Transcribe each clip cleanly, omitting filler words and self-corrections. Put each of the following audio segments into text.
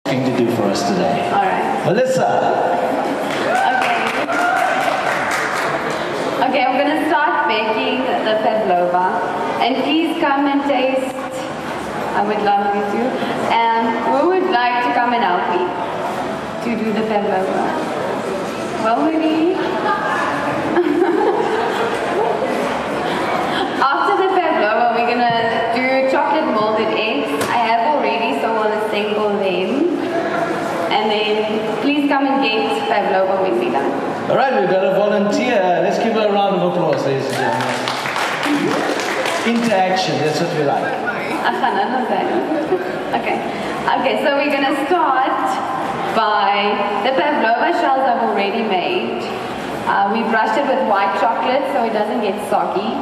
going to do for us today. All right. Melissa. Okay, I'm going to start baking the pavlova. And please come and taste. I would love you to. And who would like to come and help me to do the pavlova? Well, maybe. After the pavlova, we're going to do chocolate molded eggs. I have already, so I'll assemble them. And then please come and get pavlova when we're done. All right, we've got a volunteer. Let's give her a round of applause, ladies and gentlemen. Interaction, that's what we like. Okay, so we're going to start by the pavlova shells I've already made. We brushed it with white chocolate so it doesn't get soggy.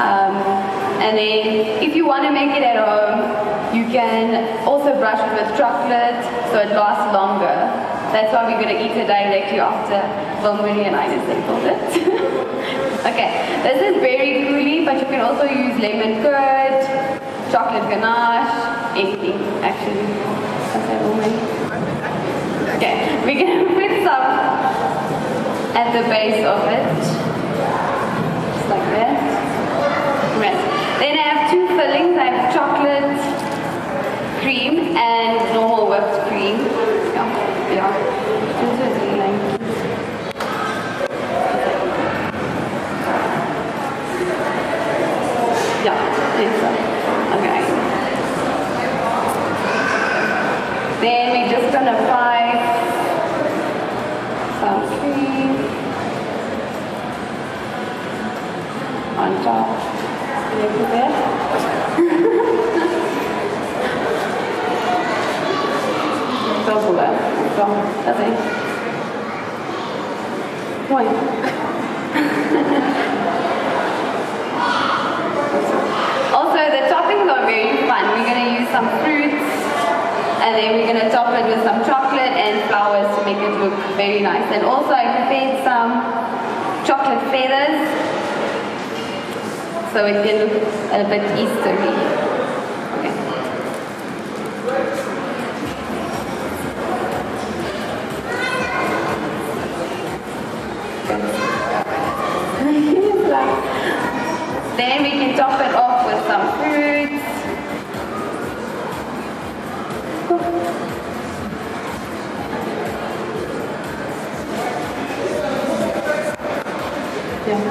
And then if you want to make it at home, you can also brush it with chocolate so it lasts longer. That's why we're going to eat it directly after Wilmarie and I assembled it. Okay, this is very coolie, but you can also use lemon curd, chocolate ganache, anything actually. Okay, Wilmarie. Okay, we're going to put some at the base of it, just like that. Right. Then I have two fillings. I have chocolate cream and normal whipped cream. Yeah. This is really nice. Yeah, it's okay. Then we're just gonna apply some cream on top. A little bit. Also, the toppings are very fun. We're going to use some fruits and then we're going to top it with some chocolate and flowers to make it look very nice. And also I prepared some chocolate feathers so it can look a bit Eastery. Okay. Then we can top it off with some fruits. Yeah.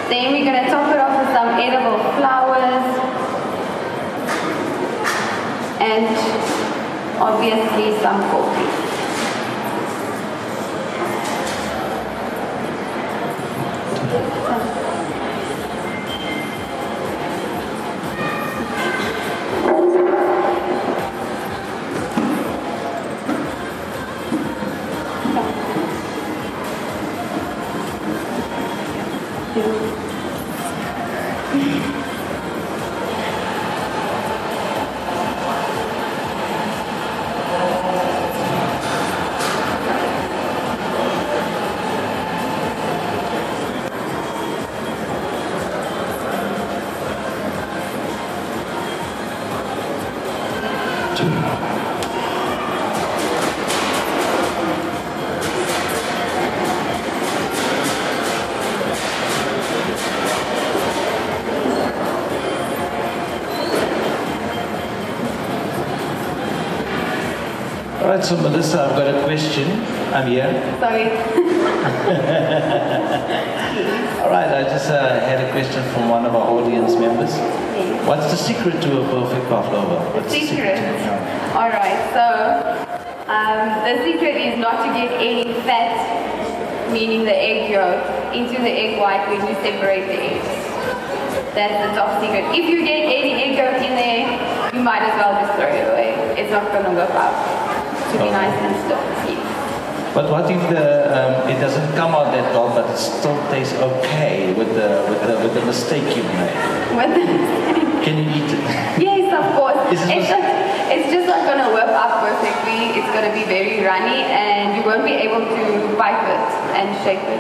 Then we're going to top it off with some edible flowers and obviously some coffee. All right, so Melissa, I've got a question. I'm here. Sorry. All right, I just had a question from one of our audience members. Yes. What's the secret to a perfect pavlova? What's the Secret. Yeah. All right. So the secret is not to get any fat, meaning the egg yolk, into the egg white when you separate the eggs. That's the top secret. If you get any egg yolk in there, you might as well just throw it away. It's not going to work out to be nice and still. Yes. But what if it doesn't come out that well, but it still tastes okay with the mistake you made? What the Can you eat it? Yes, of course. Is it It's just not going to work out perfectly. It's going to be very runny and you won't be able to pipe it and shape it.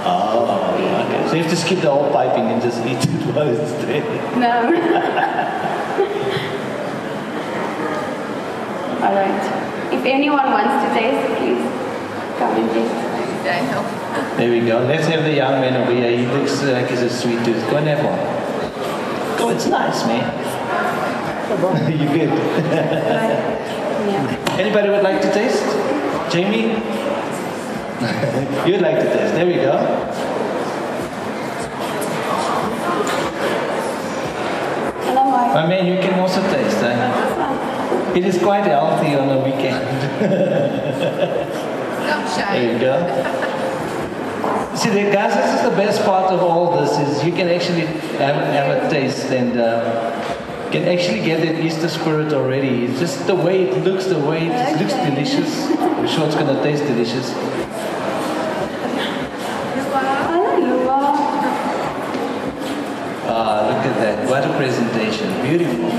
Oh, okay. So you have to skip the whole piping and just eat it while it's there. No. All right. If anyone wants to taste, please come and taste. There we go. Let's have the young man over here. He looks like he's a sweet tooth. Go and have one. Go, it's nice, man. You good? Yeah. Anybody would like to taste? Jamie? You'd like to taste. There we go. My man, you can also taste. It is quite healthy on a weekend. Don't shy. There you go. See, guys, this is the best part of all this is you can actually have a taste and can actually get that Easter spirit already. It's just the way it looks, the way it looks delicious. I'm sure it's going to taste delicious. Ah, look at that. What a presentation. Beautiful.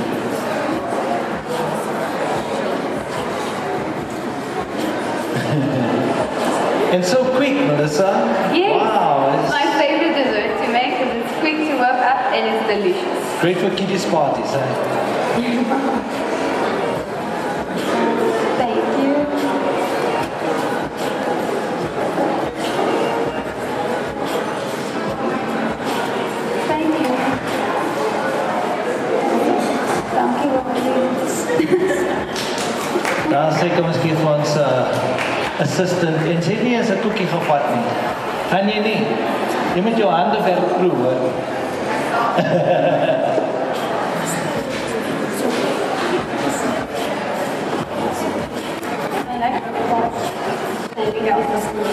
And so quick, Melissa. Yes. Wow. It's my favorite dessert to make because it's quick to work up and it's delicious. Great for kiddies' parties, huh? Thank you. Thank you. Dank je wel. Dan sê kom ons gee vir ons assistant en sê nie as 'n koekie gevat nie. Gaan jy nie? Jy moet jou hande verproe, hoor. I like the pot. Anything else is good.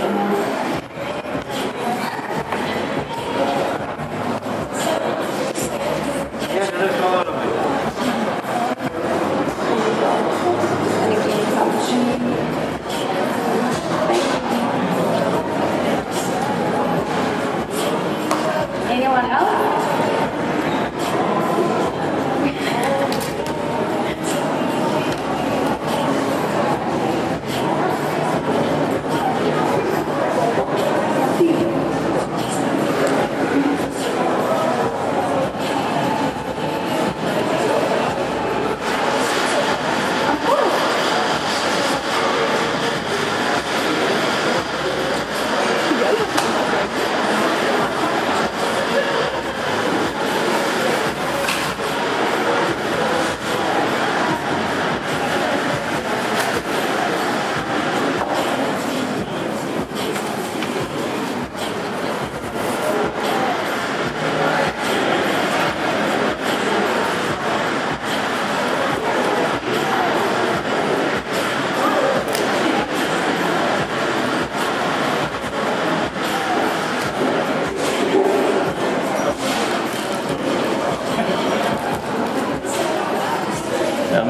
Anyone else?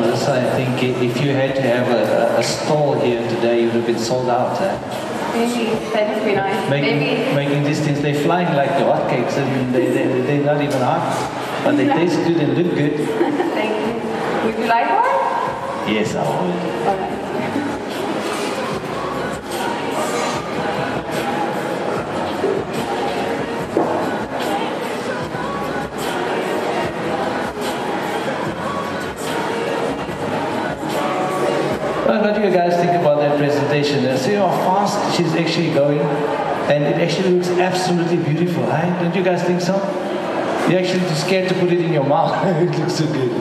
Melissa, I think if you had to have a stall here today, you would have been sold out. Maybe that would be nice. Maybe. Making these things, they're flying like the hotcakes and they're not even hot. But they taste good and look good. Thank you. Would you like one? Yes, I would. All right. What do you guys think about that presentation? See how fast she's actually going, and it actually looks absolutely beautiful, right? Don't you guys think so? You're actually too scared to put it in your mouth. It looks so good.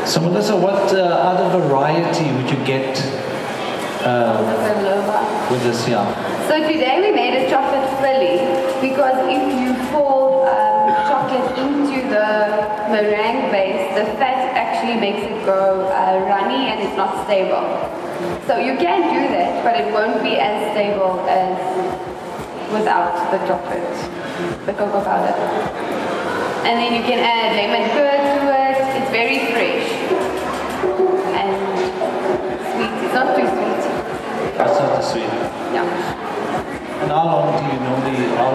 So Melissa, what other variety would you get Pavlova. with this? Yeah. So today we made a chocolate filly because if you fold chocolate into the meringue base, the fat actually makes it go runny and it's not stable. So you can do that, but it won't be as stable as without the chocolate, the cocoa powder. And then you can add lemon curd to it. It's very fresh and sweet. It's not too sweet. That's not the sweet. Yeah. And how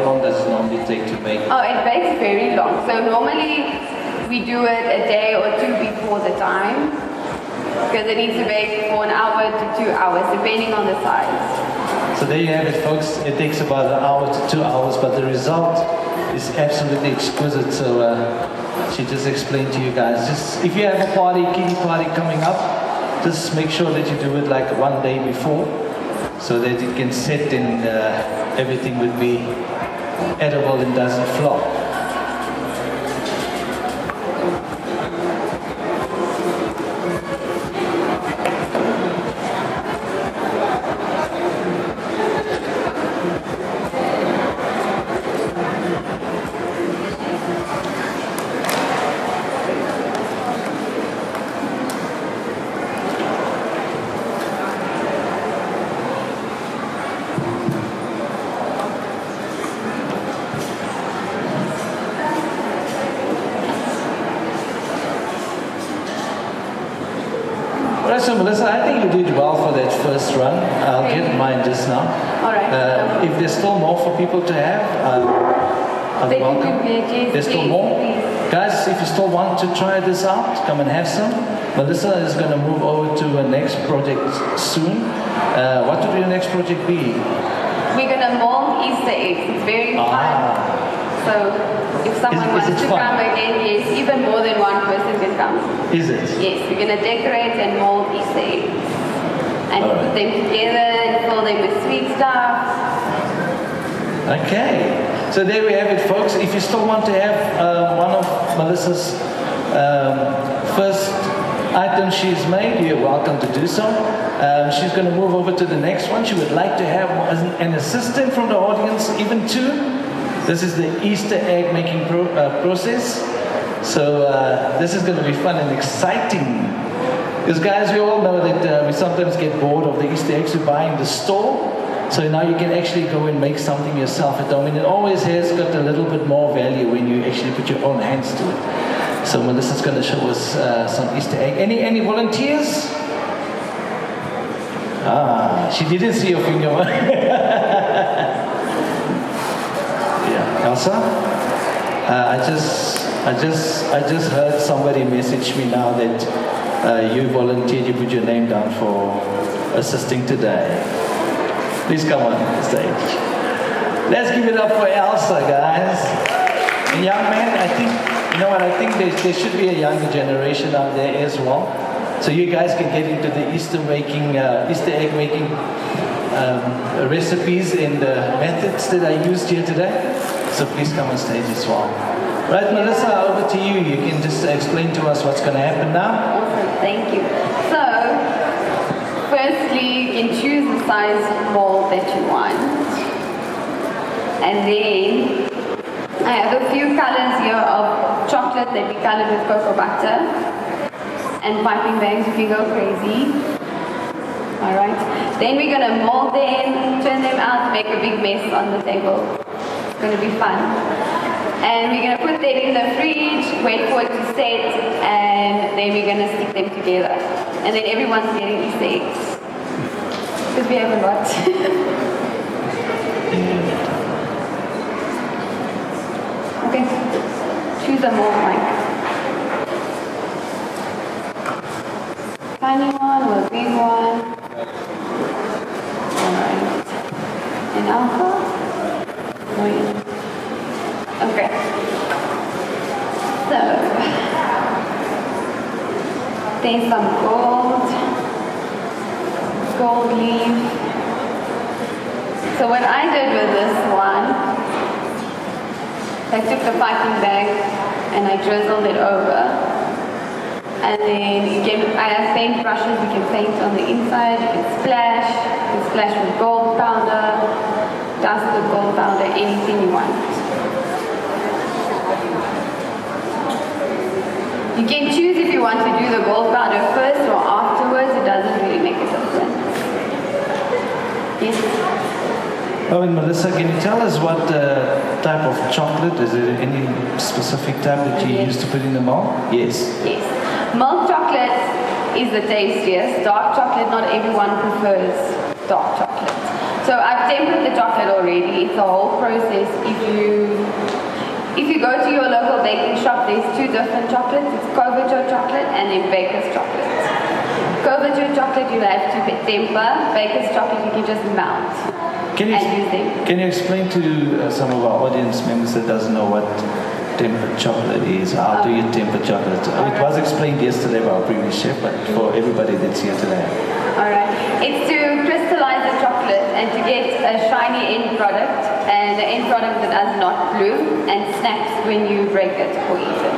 long does it normally take to make? Oh, it bakes very long. So normally we do it a day or two before the time because it needs to bake for 1 hour to 2 hours, depending on the size. So there you have it, folks. It takes about 1 hour to 2 hours, but the result is absolutely exquisite. So she just explained to you guys. Just if you have a party, kiddie party coming up, just make sure that you do it like 1 day before, so that it can set and everything would be edible and doesn't flop. So Melissa, I think you did well for that first run. I'll get mine just now. All right. If there's still more for people to have, I'm They can welcome. do veggies, There's still please, more? please. Guys, if you still want to try this out, come and have some. Melissa is going to move over to her next project soon. What would your next project be? We're going to mold Easter eggs. It's very fun. So if someone Is wants it to fun? come again, yes, even more than one person can come. Is it? Yes, we're going to decorate and mold Easter eggs. And All right. put them together and fill them with sweet stuff. Okay. So there we have it, folks. If you still want to have one of Melissa's first items she's made, you're welcome to do so. She's going to move over to the next one. She would like to have an assistant from the audience, even two. This is the Easter egg making process. So this is going to be fun and exciting. Because guys, we all know that we sometimes get bored of the Easter eggs we buy in the store. So now you can actually go and make something yourself at home. And it always has got a little bit more value when you actually put your own hands to it. So Melissa's going to show us some Easter egg. Any volunteers? She didn't see your finger. Yeah, Elsa? I just heard somebody message me now that you volunteered, you put your name down for assisting today. Please come on stage. Let's give it up for Elsa, guys. And young man, I think, you know what, I think there should be a younger generation out there as well. So you guys can get into the Easter egg making recipes and methods that I used here today. So please come on stage as well. Right, Melissa, over to you. You can just explain to us what's going to happen now. Awesome, thank you. So, firstly, you can choose the size mold that you want. And then, I have a few colors here of chocolate that we colored with cocoa butter. And piping bags, you can go crazy. Alright. Then we're going to mold them, turn them out, make a big mess on the table. It's going to be fun. And we're going to put them in the fridge, wait for it to set, and then we're going to stick them together. And then everyone's getting Easter eggs. Because we have a lot. Okay. Choose a mold, Mike. Tiny one or a big one. Alright. And alpha? Green. Okay. So, there's some gold leaf. So what I did with this one, I took the piping bag and I drizzled it over. And then I have paint brushes, you can paint on the inside, you can splash with gold powder, dust with gold powder, anything you want. You can choose if you want to do the gold powder first or afterwards, it doesn't really make a difference. Yes? Oh, and Melissa, can you tell us what type of chocolate, is there any specific type that you use to put in the mold? Yes. Yes. Milk chocolate is the tastiest. Dark chocolate, not everyone prefers dark chocolate. So I've tempered the chocolate already. It's a whole process. If you go to your local baking shop, there's two different chocolates. It's couverture chocolate and then baker's chocolate. Couverture chocolate you have to temper. Baker's chocolate you can just melt. Can you explain to some of our audience members that doesn't know what tempered chocolate is? How do you temper chocolate? It was explained yesterday by our previous chef, but for everybody that's here today. Alright. It's to crystallize the chocolate and to get a shiny end product, and the end product that does not bloom and snaps when you break it or eat it.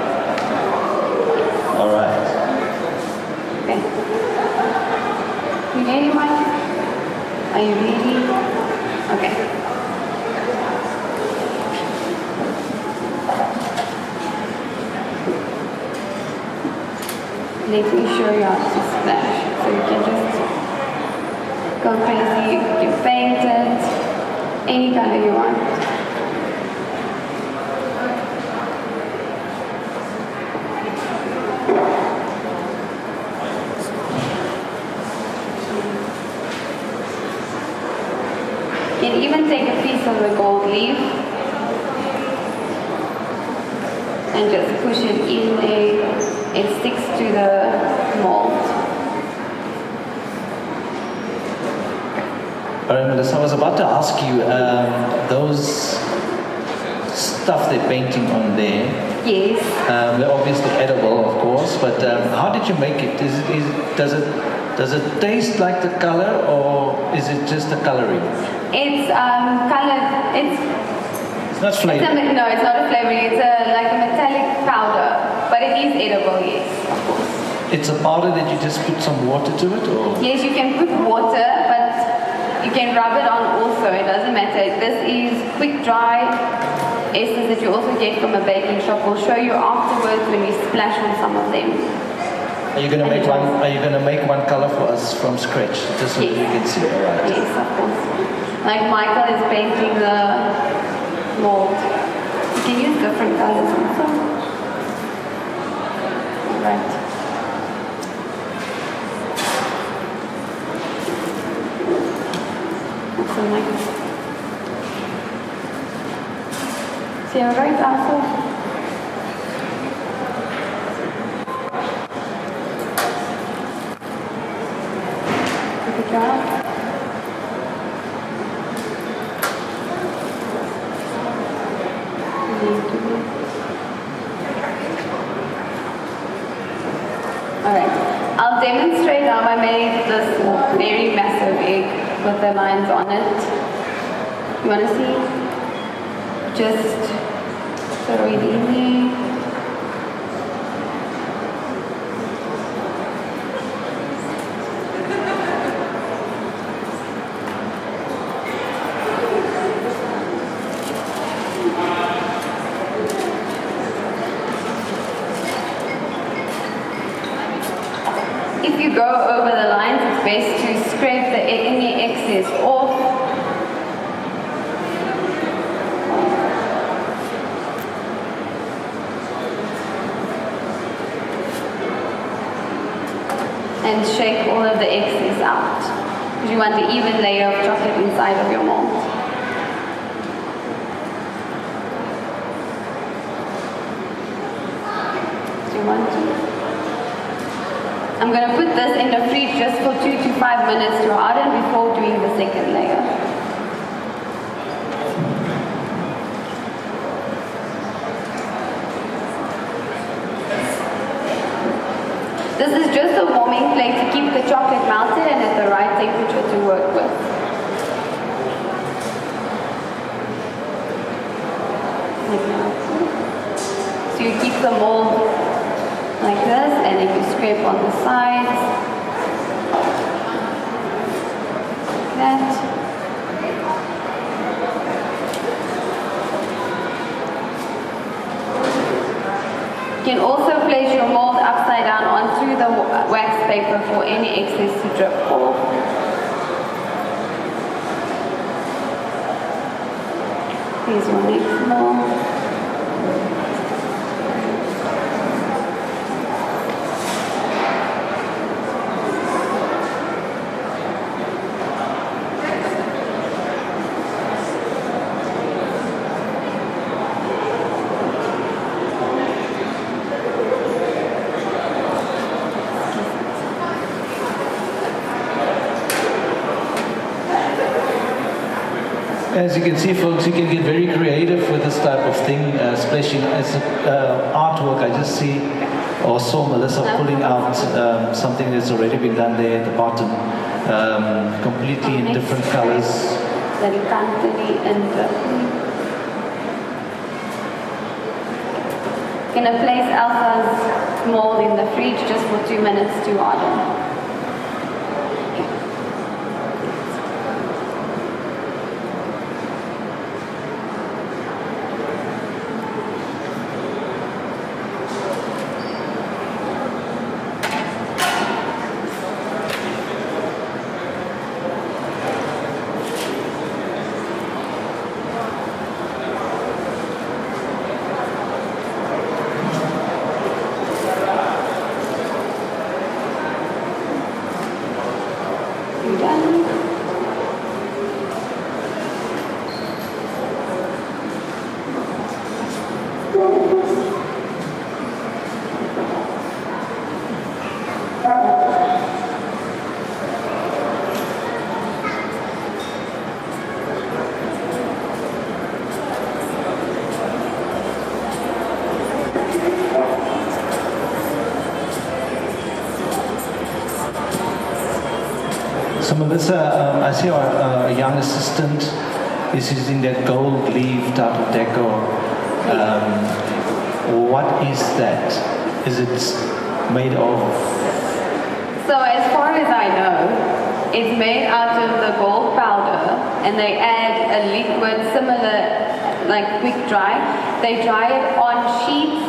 Alright. Okay. You ready, Mike? Are you ready? Okay. Let me show you how to splash. So you can just go crazy, you can paint it, any color you want. You can even take a piece of the gold leaf and just push it in there. It sticks to the mold. All right, Melissa, I was about to ask you, those stuff they're painting on there. Yes. They're obviously edible, of course, but how did you make it? Does it taste like the color, or is it just the coloring? It's colored. It's not flavored. No, it's not a flavoring. It's like a metallic powder, but it is edible. Yes, of course. It's a powder that you just put some water to it, or? Yes, you can put water, but you can rub it on also. It doesn't matter. This is quick dry essence that you also get from a baking shop. We'll show you afterwards when we splash on some of them. Are you going to make one? Are you going to make one color for us from scratch, just so that we can see? All right. Yes, of course. Like Michael is painting the mold. You can use different colors also. All right. So nice. See, all right, also. Good job. Alright, I'll demonstrate how I made this very massive egg with the lines on it. You want to see? Just throw it in there. If you go over the lines, it's best to scrape any excess off. And shake all of the excess out, because you want the even layer of chocolate inside of your mold. Do you want to? I'm going to put this in the fridge just for 2 to 5 minutes to harden before doing the second layer. This is just a warming plate to keep the chocolate melted and at the right temperature to work with. So you keep the mold like this and then you shape on the sides. Like that. You can also place your mold upside down onto the wax paper for any excess to drip off. Here's your next mold. As you can see, folks, you can get very creative with this type of thing, splashing as artwork. I just see or saw Melissa pulling out something that's already been done there at the bottom, completely in different colors. Very cantily and going to place Elsa's mold in the fridge just for 2 minutes to harden. So Melissa, I see our young assistant is using that gold leaf type of decor. What is that? Is it made of? So as far as I know, it's made out of the gold powder, and they add a liquid similar, like quick dry. They dry it on sheets,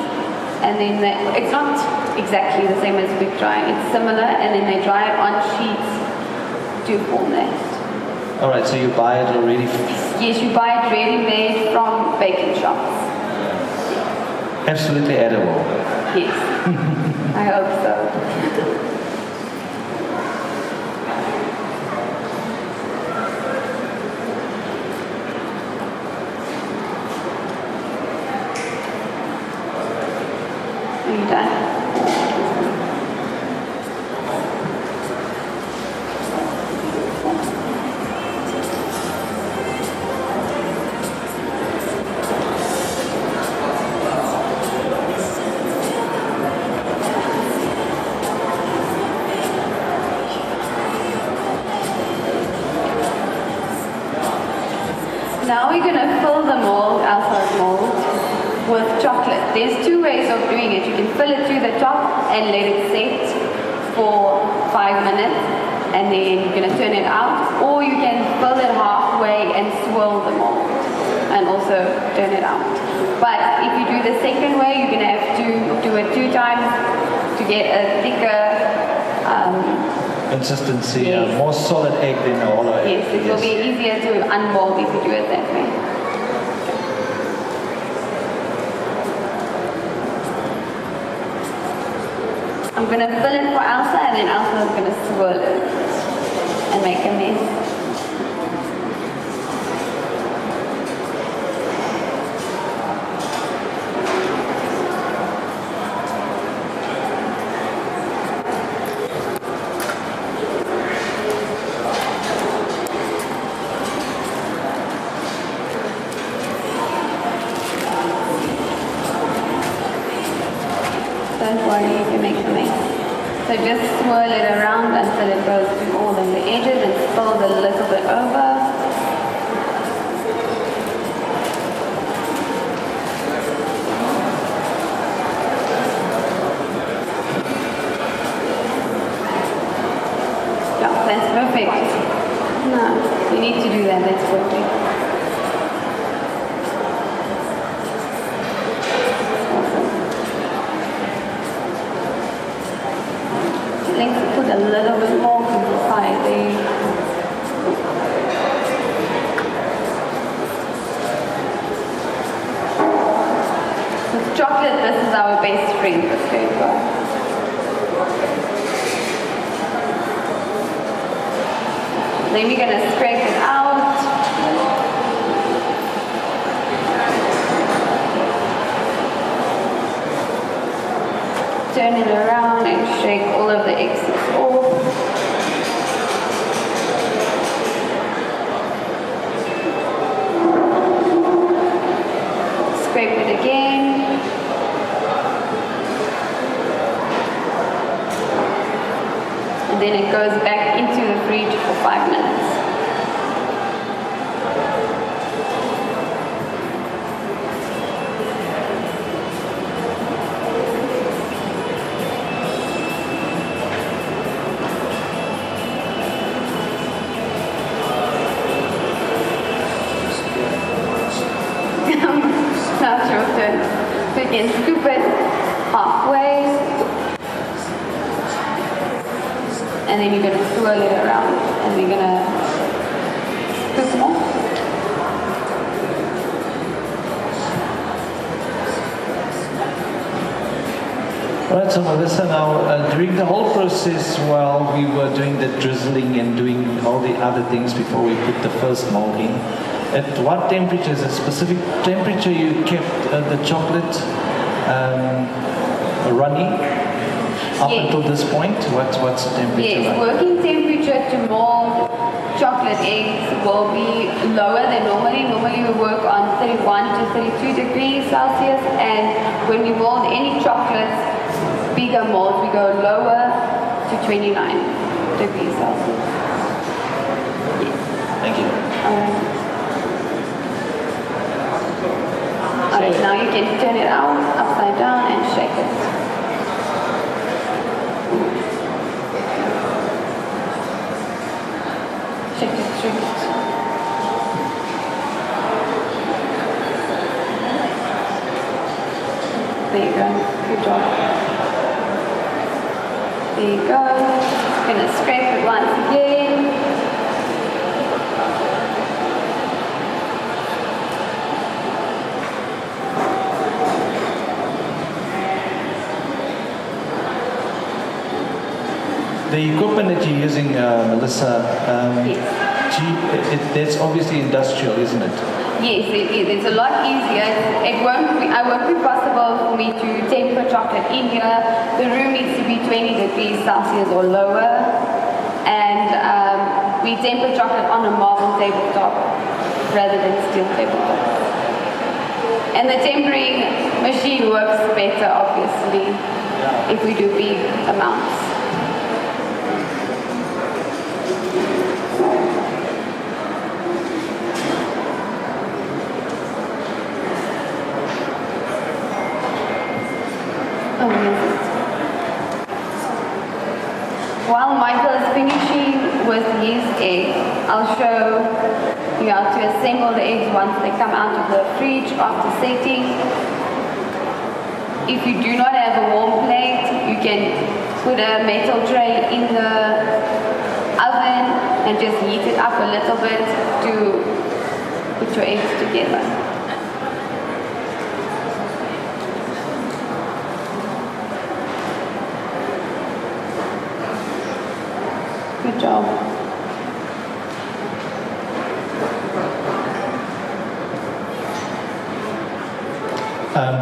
and then it's not exactly the same as quick dry. It's similar, and then they dry it on sheets to form that. All right, so you buy it already? Yes, you buy it ready-made from baking shops. Absolutely edible. Yes, I hope so. Are you done? Now we're going to fill the mold, Elsa's mold, with chocolate. There's two ways of doing it. You can fill it to the top and let it set for 5 minutes, and then you're going to turn it out, or you can fill it halfway and swirl the mold and also turn it out. But if you do the second way, you're going to have to do it 2 times to get a thicker consistency, yes. More solid egg than a hollow egg. Yes, it will be easier to unmold if you do it that way. I'm going to fill it for Elsa, and then Elsa is going to swirl it and make a mess. Don't worry, you can make a mess. So just swirl it around until it goes to all of the edges and spill a little bit over. that's perfect. No, you need to do that, that's perfect. Let's put a little bit more to the side there. With chocolate, this is our best friend, this paper. Then we're going to scrape it out. Turn it around and shake all of the excess off. Scrape it again. And then it goes back into the fridge for 5 minutes. Now it's your turn. So you can scoop it halfway. And then you're going to swirl it around. And we're going to scoop more. Right, so Melissa, now during the whole process while we were doing the drizzling and doing all the other things before we put the first mold in, at what temperature, is a specific temperature you kept the chocolate running up until this point? What's the temperature? Yes, like? working temperature to mold chocolate eggs will be lower than normally. Normally we work on 31 to 32 degrees Celsius, and when we mold any chocolates, bigger molds, we go lower to 29 degrees Celsius. Yes. Thank you. Alright, now you can turn it out upside down and shake it. Shake it, shake it. There you go. Good job. There you go. I'm going to scrape it once again. The equipment that you're using, Melissa, that's obviously industrial, isn't it? Yes, it is. It's a lot easier. It won't be possible for me to temper chocolate in here. The room needs to be 20 degrees Celsius or lower. And we temper chocolate on a marble tabletop rather than steel tabletop. And the tempering machine works better, obviously, if we do big amounts. While Michael is finishing with his egg, I'll show you how to assemble the eggs once they come out of the fridge after setting. If you do not have a warm plate, you can put a metal tray in the oven and just heat it up a little bit to put your eggs together. Good job.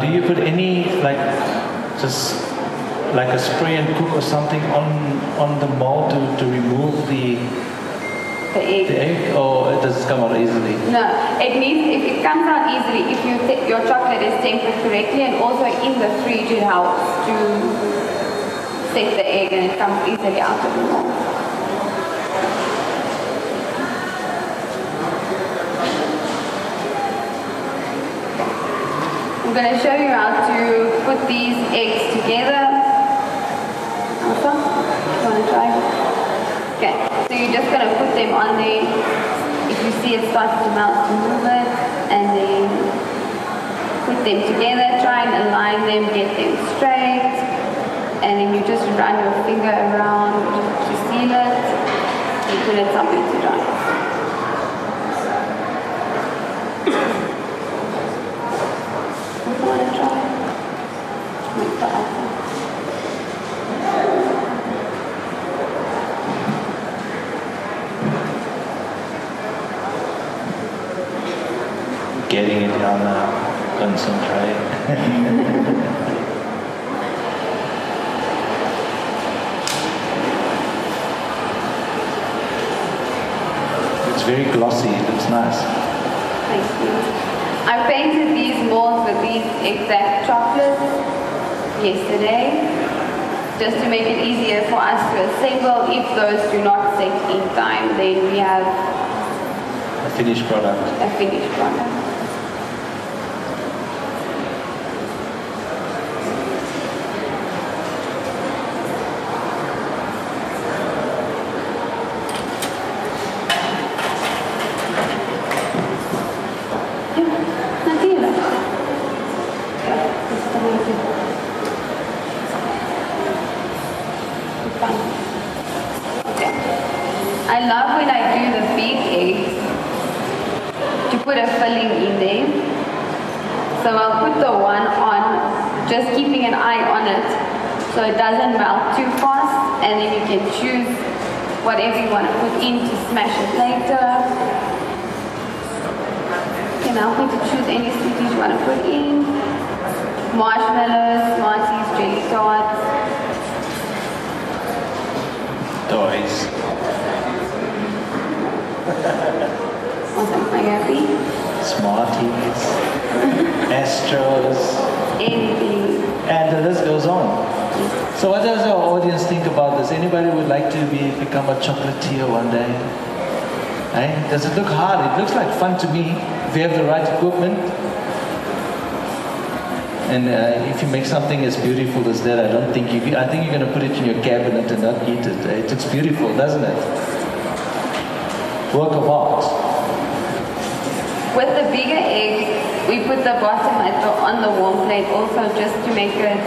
Do you put any, just like a spray and cook or something on the mold to remove the egg, or does it come out easily? No, if it comes out easily, if your chocolate is tempered correctly, and also in the fridge it helps to set the egg and it comes easily out of the mold. I'm going to show you how to put these eggs together. Elsa, you want to try? Okay, so you're just going to put them on there. If you see it starts to melt, move it, and then put them together. Try and align them, get them straight, and then you just run your finger around to seal it. You put it somewhere to dry. Want to try? Make the alpha. Getting it on concentrate. It's very glossy, it looks nice. Thank you. I painted these molds with these exact chocolates yesterday, just to make it easier for us to assemble. If those do not set in time, then we have A finished product. a finished product. I love when I do the big eggs to put a filling in there. So I'll put the one on, just keeping an eye on it so it doesn't melt too fast, and then you can choose whatever you want to put in to smash it later. You can help me to choose any sweeties you want to put in. Marshmallows, Smarties, jelly tarts. Toys. Awesome, are you happy? Smarties. Astros. Anything. And the list goes on. So what does our audience think about this? Anybody would like to become a chocolatier one day? Eh? Does it look hard? It looks like fun to me if you have the right equipment. And if you make something as beautiful as that, I think you're going to put it in your cabinet and not eat it. It looks beautiful, doesn't it? Work of art. With the bigger eggs, we put the bottom on the warm plate also, just to make it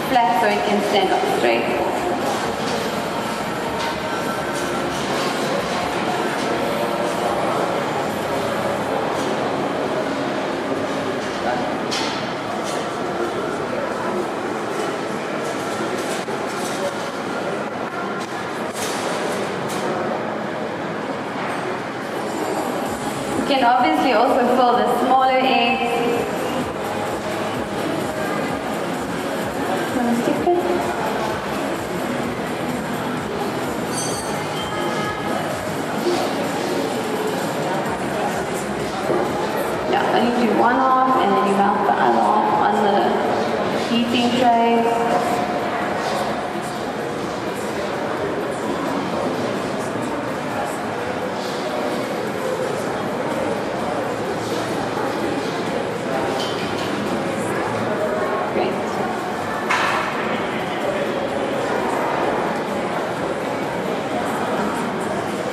flat so it can stand up straight. You can obviously also fill the smaller eggs. Want to stick it? Yeah, only do one off and then you melt the other off on the heating tray.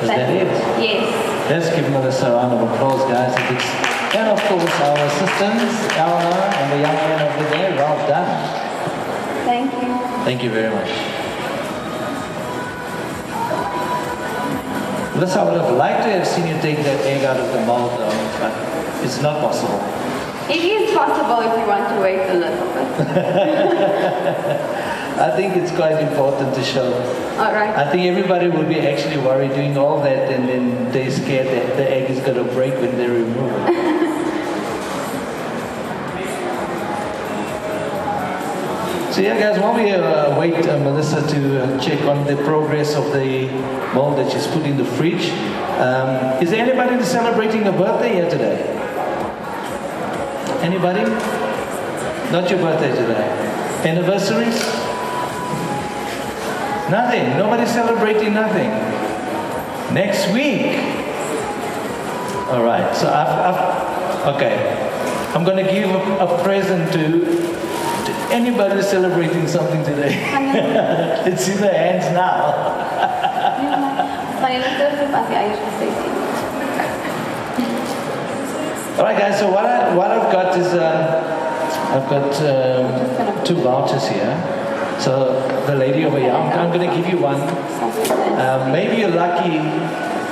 Is that it? Yes. Let's give Melissa a round of applause, guys. And of course, our assistants, Eleanor and the young man over there. Well done. Thank you. Thank you very much. Melissa, I would have liked to have seen you take that egg out of the mold, though, but it's not possible. It is possible if you want to wait a little bit. I think it's quite important to show. All right. I think everybody will be actually worried doing all that, and then they're scared that the egg is going to break when they remove it. So yeah, guys, while we wait Melissa to check on the progress of the mold that she's put in the fridge, is there anybody celebrating a birthday here today? Anybody? Not your birthday today. Anniversaries? Nothing. Nobody's celebrating nothing. Next week. All right. So okay. I'm going to give a present to anybody celebrating something today. Let's see the hands now. Van julle terugloop as die eiers gesê het. Alright guys, so what I've got is, I've got 2 vouchers here. So the lady over here, I'm going to give you one. Maybe you're lucky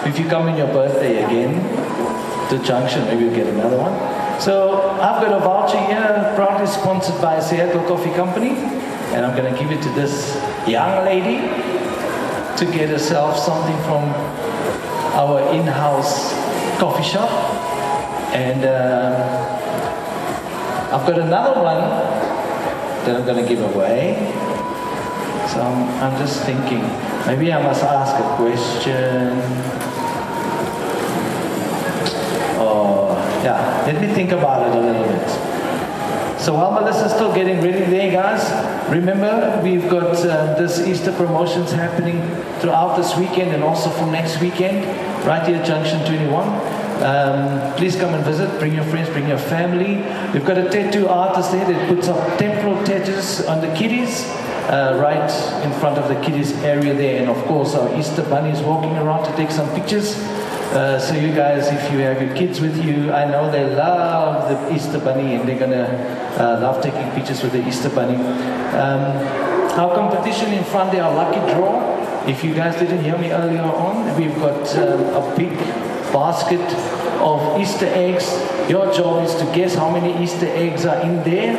if you come in your birthday again to Junction, maybe you'll get another one. So I've got a voucher here, proudly sponsored by Seattle Coffee Company, and I'm going to give it to this young lady to get herself something from our in-house coffee shop. And I've got another one that I'm going to give away. So I'm just thinking, maybe I must ask a question. Or, yeah, let me think about it a little bit. So while Melissa's still getting ready there, guys, remember we've got this Easter promotions happening throughout this weekend and also from next weekend, right here at Junction 21. Please come and visit, bring your friends, bring your family. We've got a tattoo artist there that puts up temporal tattoos on the kiddies, right in front of the kiddies area there. And of course our Easter bunny is walking around to take some pictures. So you guys, if you have your kids with you, I know they love the Easter bunny and they're gonna love taking pictures with the Easter bunny. Our competition in front there, our lucky draw. If you guys didn't hear me earlier on, we've got a big basket of Easter eggs. Your job is to guess how many Easter eggs are in there.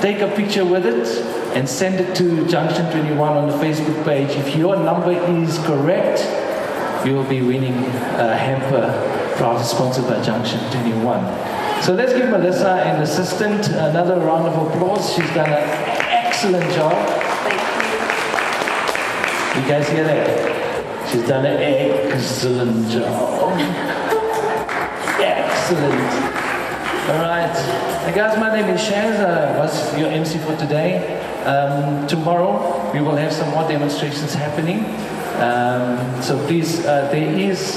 Take a picture with it and send it to Junction 21 on the Facebook page. If your number is correct, you will be winning a hamper proudly sponsored by Junction 21. So let's give Melissa, an assistant, another round of applause. She's done an excellent job. You guys hear that? She's done an excellent job. Excellent. All right. Hey guys, my name is Shaz. I was your MC for today. Tomorrow we will have some more demonstrations happening. So please, there is,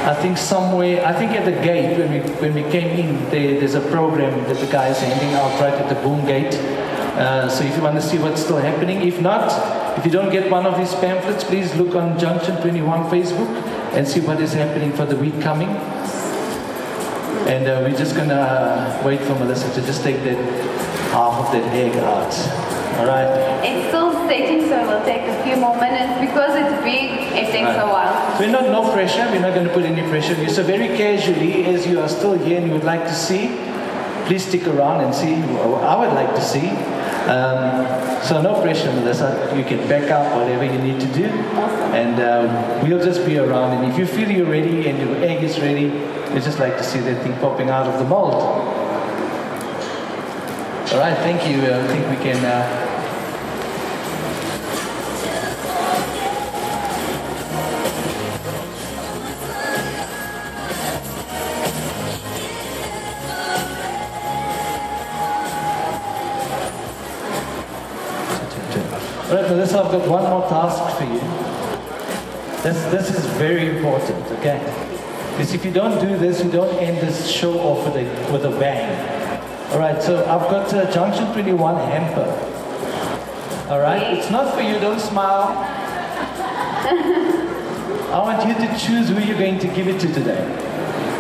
I think somewhere, I think at the gate when we came in, there's a program that the guy is handing out right at the boom gate. So if you want to see what's still happening, if not, if you don't get one of these pamphlets, please look on Junction 21 Facebook and see what is happening for the week coming. And we're just gonna wait for Melissa to just take that half of that egg out. All right. It's still setting, so it will take a few more minutes because it's big. It takes a while. So no pressure. We're not going to put any pressure on you. So very casually, as you are still here and you would like to see, please stick around and see what I would like to see. So no pressure, Melissa. You can back up whatever you need to do, and we'll just be around. And if you feel you're ready and your egg is ready, we just like to see that thing popping out of the mold. All right, thank you. I think we can. All right, Melissa, I've got one more task for you. This is very important, okay? Because if you don't do this, you don't end this show off with a bang. All right, so I've got a Junction 21 hamper. All right, it's not for you, don't smile. I want you to choose who you're going to give it to today.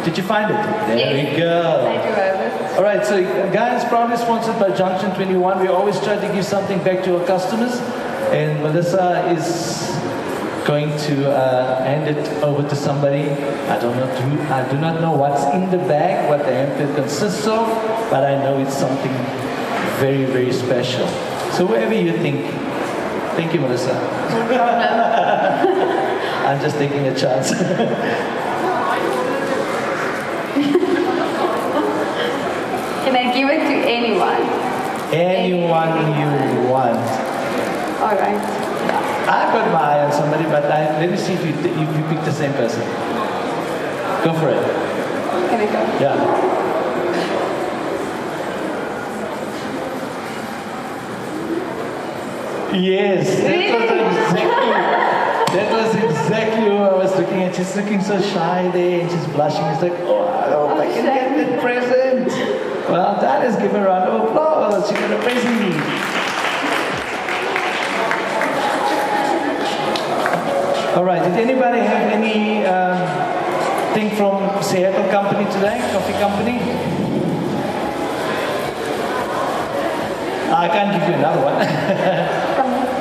Did you find it? There we go. I do have it. All right, so guys, proudly sponsored by Junction 21. We always try to give something back to our customers. And Melissa is going to hand it over to somebody. I do not know what's in the bag, what the hamper consists of, but I know it's something very, very special. So whoever you think. Thank you, Melissa. No problem. I'm just taking a chance. Can I give it to anyone? Anyone you want. All right. I've got my eye on somebody, but let me see if you pick the same person. Go for it. Can I go? Yeah. Yes, that was exactly who I was looking at. She's looking so shy there and she's blushing. It's like, oh, I hope I can get that present. Well done, let's give her a round of applause. She got a present. All right, did anybody have any thing from Seattle company today, coffee company? I can't give you another one.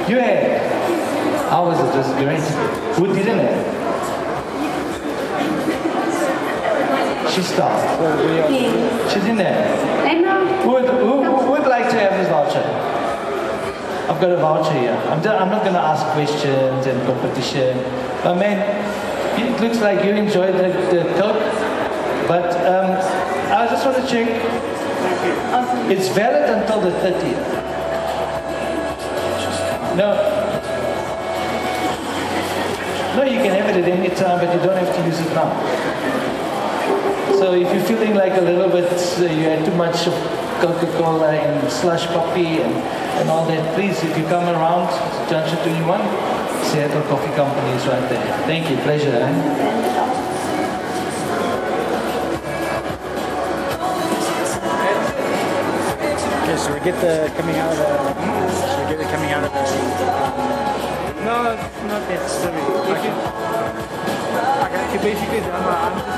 You had. How was it? Just great. Who didn't have? She stopped. She didn't have. I know. Who would like to have this voucher? I've got a voucher here. I'm not going to ask questions and competition. But man, it looks like you enjoyed the Coke. But I just want to check. It's valid until the 30th. No, you can have it at any time, but you don't have to use it now. So if you're feeling like a little bit, you had too much of Coca-Cola and slush puppy and all that, please, if you come around Junction 21, Seattle Coffee Company is right there. Thank you, pleasure. Okay, so we get the coming out of the... Should we get it coming out of the... No, not necessarily. Okay. Basically, I'm just